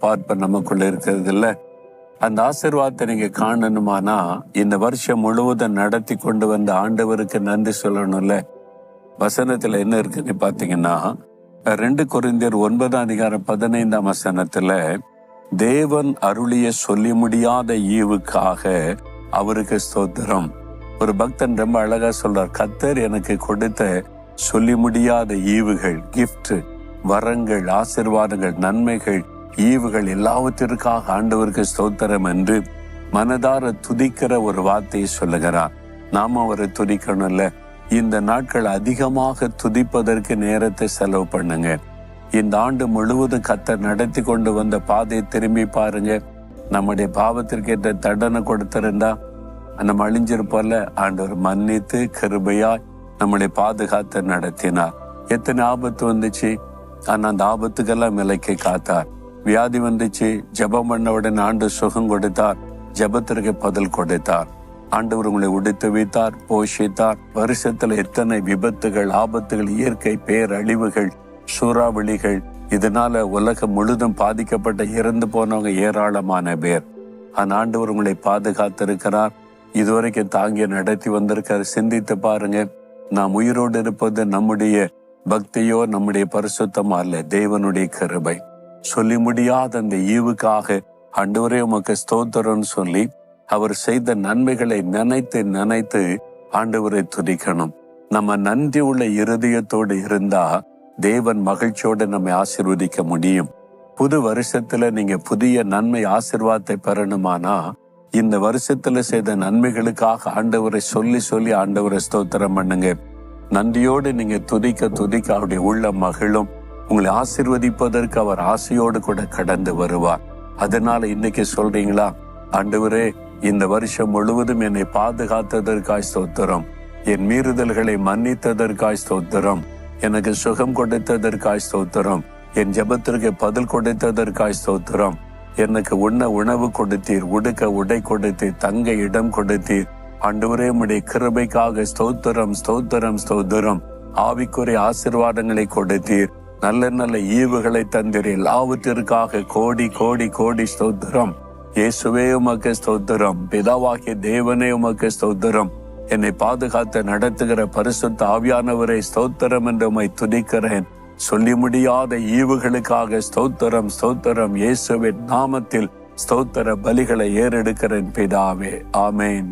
எதிர்பார்ப்பு நமக்குள்ள இருக்கிறது இல்ல. அந்த ஆசீர்வாதத்தை நீங்க காணணுமானா இந்த வருஷம் முழுவதும் நடத்தி கொண்டு வந்த ஆண்டவருக்கு நன்றி சொல்லணும்ல. வசனத்துல என்ன இருக்குன்னு பாத்தீங்கன்னா 2 கொரிந்தியர் 9:15 தேவன் அருளிய சொல்லி முடியாத ஈவுக்காக அவருக்கு ஸ்தோத்திரம். ஒரு பக்தன் ரொம்ப அழகா சொல்றார், கர்த்தர் எனக்கு கொடுத்த சொல்லி முடியாத ஈவுகள், கிஃப்ட், வரங்கள், ஆசீர்வாதங்கள், நன்மைகள், ஈவுகள் எல்லாவற்றிற்காக ஆண்டவருக்கு ஸ்தோத்திரம் என்று மனதார துதிக்கிற ஒரு வார்த்தையை சொல்லுகிறார். நாம அவரை துதிக்கணும்ல. இந்த நாட்கள் அதிகமாக துதிப்பதற்கு நேரத்தை செலவு பண்ணுங்க. இந்த ஆண்டு முழுவதும் கர்த்தர் நடத்தி கொண்டு வந்த பாதையை திரும்பி பாருங்க. நம்முடைய பாவத்திற்கு ஏற்ற தண்டனை கொடுத்திருந்தா நம்ம அழிஞ்சிருப்போம்ல. ஆண்டவர் மன்னித்து கிருபையாய் நம்மளை பாதுகாத்து நடத்தினார். எத்தனை ஆபத்து வந்துச்சு, ஆனா அந்த ஆபத்துக்கெல்லாம் விலக்கி காத்தார். வியாதி வந்துச்சு, ஜெபம் பண்ண உடனே ஆண்டு சுகம் கொடுத்தார், ஜெபத்திற்கு பதில் கொடுத்தார். ஆண்டவர் உங்களை உடைத்து வைத்தார், போஷித்தார். வருஷத்துல எத்தனை விபத்துகள், ஆபத்துகள், இயற்கை பேரழிவுகள், சூறாவளிகள், இதனால உலகம் முழுதும் பாதிக்கப்பட்ட இறந்து போனவங்க ஏராளமான பேர். ஆனா ஆண்டவர் உங்களை பாதுகாத்திருக்கிறார், இதுவரைக்கும் தாங்கி நடத்தி வந்திருக்கார். சிந்தித்து பாருங்க. நாம் உயிரோடு இருப்பது நம்முடைய பக்தியோ நம்முடைய பரிசுத்தமோ அல்ல, தேவனுடைய கிருபை. சொல்லி முடியாத அந்த ஈவுக்காக ஆண்டவரே உமக்கு ஸ்தோத்திரம்னு சொல்லி அவர் செய்த நன்மைகளை நினைத்து நினைத்து ஆண்டவரை துதிக்கணும். நம்ம நன்றி உள்ள இருதயத்தோடு இருந்தா தேவன் மகிழ்ச்சியோடு நம்மை ஆசீர்வதிக்க முடியும். புது வருஷத்துல நீங்க புதிய நன்மை ஆசீர்வாதத்தை பெறணுமானா இந்த வருஷத்துல செய்த நன்மைகளுக்காக ஆண்டவரை சொல்லி சொல்லி ஆண்டவரை ஸ்தோத்திரம் பண்ணுங்க. நன்றியோடு நீங்க துதிக்க துதிக்க அவருடைய உள்ள மகிழும். உங்களை ஆசீர்வதிப்பதற்கு அவர் ஆசையோடு கூட கடந்து வருவார். அதனால இன்னைக்கு சொல்றீங்களா, ஆண்டவரே இந்த வருஷம் முழுவதும் என்னை பாதுகாத்ததற்காய் ஸ்தோத்திரம், என் மீறுதல்களை மன்னித்ததற்காய் ஸ்தோத்திரம், எனக்கு சுகம் கொடுத்ததற்காய் ஸ்தோத்திரம், என் ஜெபத்திற்கு பதில் கொடுத்ததற்காய் ஸ்தோத்திரம், எனக்கு உண்ண உணவு கொடுத்தீர், உடுக்க உடை கொடுத்தீர், தங்க இடம் கொடுத்தீர். ஆண்டவரே உம்முடைய கிருபைக்காக ஸ்தோத்திரம் ஸ்தோத்திரம் ஸ்தோத்திரம். ஆவிக்குரிய ஆசீர்வாதங்களை கொடுத்தீர், நல்ல நல்ல ஈவுகளை தந்தீர். எல்லாவற்றிற்காக கோடி கோடி கோடி ஸ்தோத்திரம். இயேசுவே உமக்கு ஸ்தோத்திரம். பிதாவாகிய தேவனே உமக்கு ஸ்தோத்திரம். என்னை பாதுகாத்து நடத்துகிற பரிசுத்த ஆவியானவரை ஸ்தோத்திரம் என்று உம்மை துதிக்கிறேன். சொல்லி முடியாத ஈவுகளுக்காக ஸ்தோத்திரம் ஸ்தோத்திரம். இயேசுவின் நாமத்தில் ஸ்தோத்திர பலிகளை ஏறெடுக்கிறேன் பிதாவே. ஆமேன்.